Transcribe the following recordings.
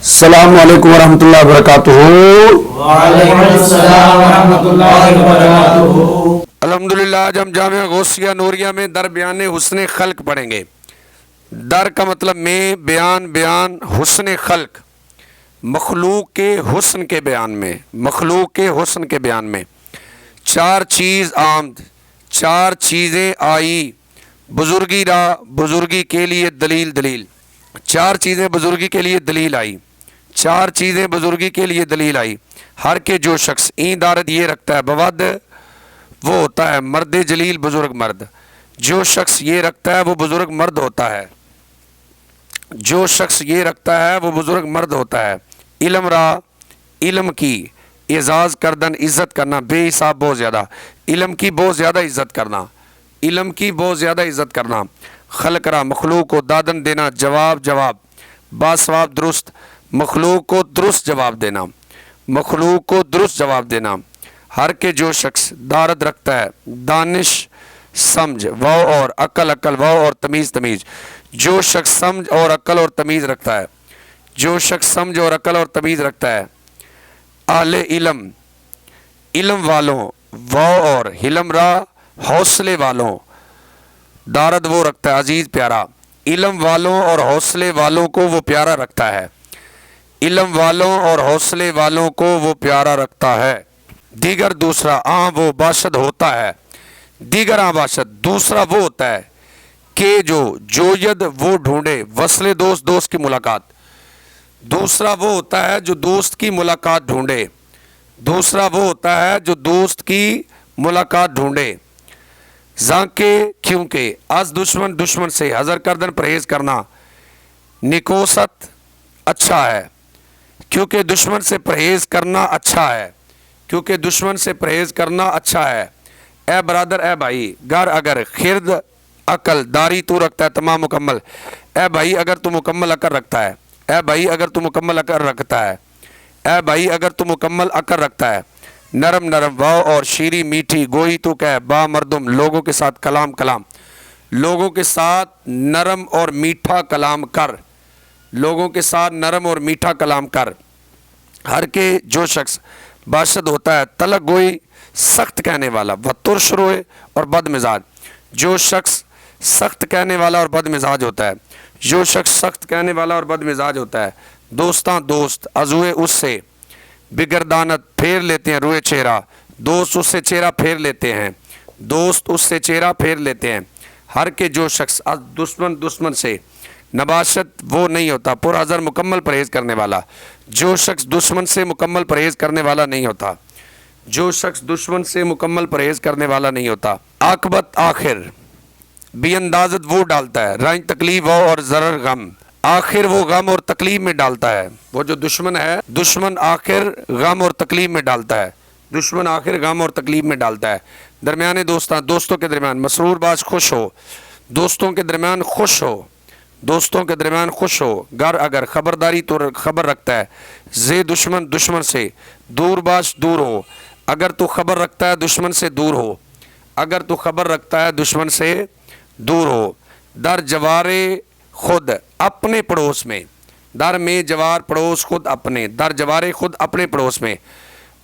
السلام علیکم ورحمۃ اللہ وبرکاتہ۔ وعلیکم السلام ورحمۃ اللہ وبرکاتہ۔ الحمدللہ آج ہم جامعہ غوثیہ نوریہ میں در بیان حسن خلق پڑھیں گے۔ در کا مطلب میں، بیان حسن خلق، مخلوق کے حسن کے بیان میں، مخلوق کے حسن کے بیان میں چار چیز آمد، چار چیزیں آئی، بزرگی را بزرگی کے لیے دلیل، چار چیزیں بزرگی کے لیے دلیل آئی، چار چیزیں بزرگی کے لیے دلیل آئی۔ ہر کے جو شخص این دارد یہ رکھتا ہے بود، وہ ہوتا ہے مرد جلیل، بزرگ مرد۔ جو شخص یہ رکھتا ہے وہ بزرگ مرد ہوتا ہے، جو شخص یہ رکھتا ہے وہ بزرگ مرد ہوتا ہے۔ علم را، علم کی اعزاز کردن، عزت کرنا، بے حساب بہت زیادہ، علم کی بہت زیادہ عزت کرنا، علم کی بہت زیادہ عزت کرنا۔ خلق را، مخلوق کو دادن دینا، جواب باثواب درست، مخلوق کو درست جواب دینا، مخلوق کو درست جواب دینا۔ ہر کے جو شخص دارد رکھتا ہے، دانش سمجھ، واو اور عقل واو اور تمیز، جو شخص سمجھ اور عقل اور تمیز رکھتا ہے، جو شخص سمجھ اور عقل اور تمیز رکھتا ہے۔ اہل علم، علم والوں، واو اور حلم را، حوصلے والوں، دارد وہ رکھتا ہے عزیز پیارا، علم والوں اور حوصلے والوں کو وہ پیارا رکھتا ہے، علم والوں اور حوصلے والوں کو وہ پیارا رکھتا ہے۔ دیگر دوسرا وہ باشد ہوتا ہے، دیگر باشد دوسرا وہ ہوتا ہے کہ جو ید وہ ڈھونڈے، وصل دوست کی ملاقات، دوسرا وہ ہوتا ہے جو دوست کی ملاقات ڈھونڈے، دوسرا وہ ہوتا ہے جو دوست کی ملاقات ڈھونڈے۔ زانکہ کیونکہ از دشمن سے حذر کردن، پرہیز کرنا، نکوست اچھا ہے، کیونکہ دشمن سے پرہیز کرنا اچھا ہے، کیونکہ دشمن سے پرہیز کرنا اچھا ہے۔ اے برادر، اے بھائی، گر اگر خرد عقل داری تو رکھتا ہے تمام مکمل، اے بھائی اگر تو مکمل عقل رکھتا ہے، اے بھائی اگر تو مکمل عقل رکھتا ہے، اے بھائی اگر تو مکمل عقل رکھتا ہے۔ نرم واو اور شیریں میٹھی، گوئی تو کہ با مردم، لوگوں کے ساتھ کلام، لوگوں کے ساتھ نرم اور میٹھا کلام کر، لوگوں کے ساتھ نرم اور میٹھا کلام کر۔ ہر کے جو شخص باشد ہوتا ہے، تلق گوئی سخت کہنے والا، و ترش روئے اور بد مزاج، جو شخص سخت کہنے والا اور بد مزاج ہوتا ہے، جو شخص سخت کہنے والا اور بد مزاج ہوتا ہے۔ دوستاں دوست، ازوئے اس سے، بگردانت پھیر لیتے ہیں روئے چہرہ، دوست اس سے چہرہ پھیر لیتے ہیں، دوست اس سے چہرہ پھیر لیتے ہیں۔ ہر کے جو شخص دشمن سے نباشت وہ نہیں ہوتا، پر حذر مکمل پرہیز کرنے والا، جو شخص دشمن سے مکمل پرہیز کرنے والا نہیں ہوتا، جو شخص دشمن سے مکمل پرہیز کرنے والا نہیں ہوتا۔ عاقبت آخر، بھی اندازت وہ ڈالتا ہے، رنج تکلیف اور ضرر غم، آخر وہ غم اور تکلیف میں ڈالتا ہے۔ وہ جو دشمن ہے، دشمن آخر غم اور تکلیف میں ڈالتا ہے، دشمن آخر غم اور تکلیف میں ڈالتا ہے۔ درمیانے دوستوں کے درمیان مسرور باز خوش ہو، دوستوں کے درمیان خوش ہو، دوستوں کے درمیان خوش ہو۔ گر اگر خبرداری تو خبر رکھتا ہے، زے دشمن سے، دور باش دور ہو، اگر تو خبر رکھتا ہے دشمن سے دور ہو، اگر تو خبر رکھتا ہے دشمن سے دور ہو۔ در جوارے خود اپنے پڑوس میں، در میں جوار پڑوس خود اپنے، در جوارے خود اپنے پڑوس میں۔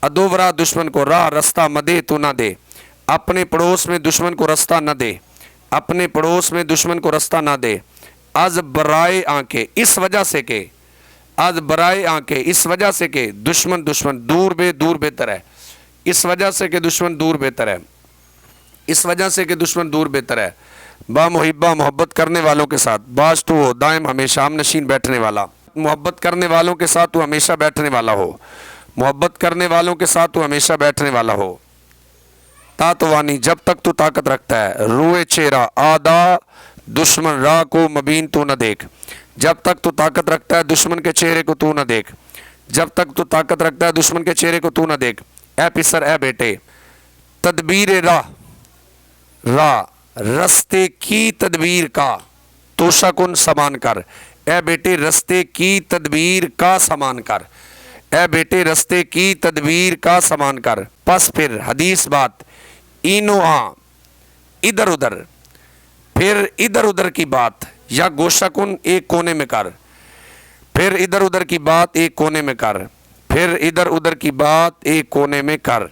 ادورا دشمن کو راہ رستہ مدے تو نہ دے، اپنے پڑوس میں دشمن کو رستہ نہ دے، اپنے پڑوس میں دشمن کو رستہ نہ دے۔ از برائے آنکھیں، اس وجہ سے کہ، از برائے آنکھیں، اس وجہ سے کہ دشمن دور بہتر ہے، اس وجہ سے کہ دشمن دور بہتر ہے، اس وجہ سے کہ دشمن دور بہتر ہے۔ با محبہ، محبت کرنے والوں کے ساتھ، باش تو ہو دائم ہمیشہ، ہم نشین بیٹھنے والا، محبت کرنے والوں کے ساتھ تو ہمیشہ بیٹھنے والا ہو، محبت کرنے والوں کے ساتھ تو ہمیشہ بیٹھنے والا ہو۔ تاتوانی، جب تک تو طاقت رکھتا ہے، روئے چہرہ آدھا دشمن راہ کو مبین تو نہ دیکھ، جب تک تو طاقت رکھتا ہے دشمن کے چہرے کو تو نہ دیکھ، جب تک تو طاقت رکھتا ہے دشمن کے چہرے کو تو نہ دیکھ۔ اے پسر، اے بیٹے، تدبیر راہ رستے کی تدبیر کا توشہ کن سامان کر، اے بیٹے رستے کی تدبیر کا سامان کر، اے بیٹے رستے کی تدبیر کا سامان کر۔ پس پھر حدیث بات، اینو ادھر ادھر، پھر ادھر ادھر کی بات، یا گوشہ کن ایک کونے میں کر، پھر ادھر ادھر کی بات ایک کونے میں کر، پھر ادھر ادھر کی بات ایک کونے میں کر۔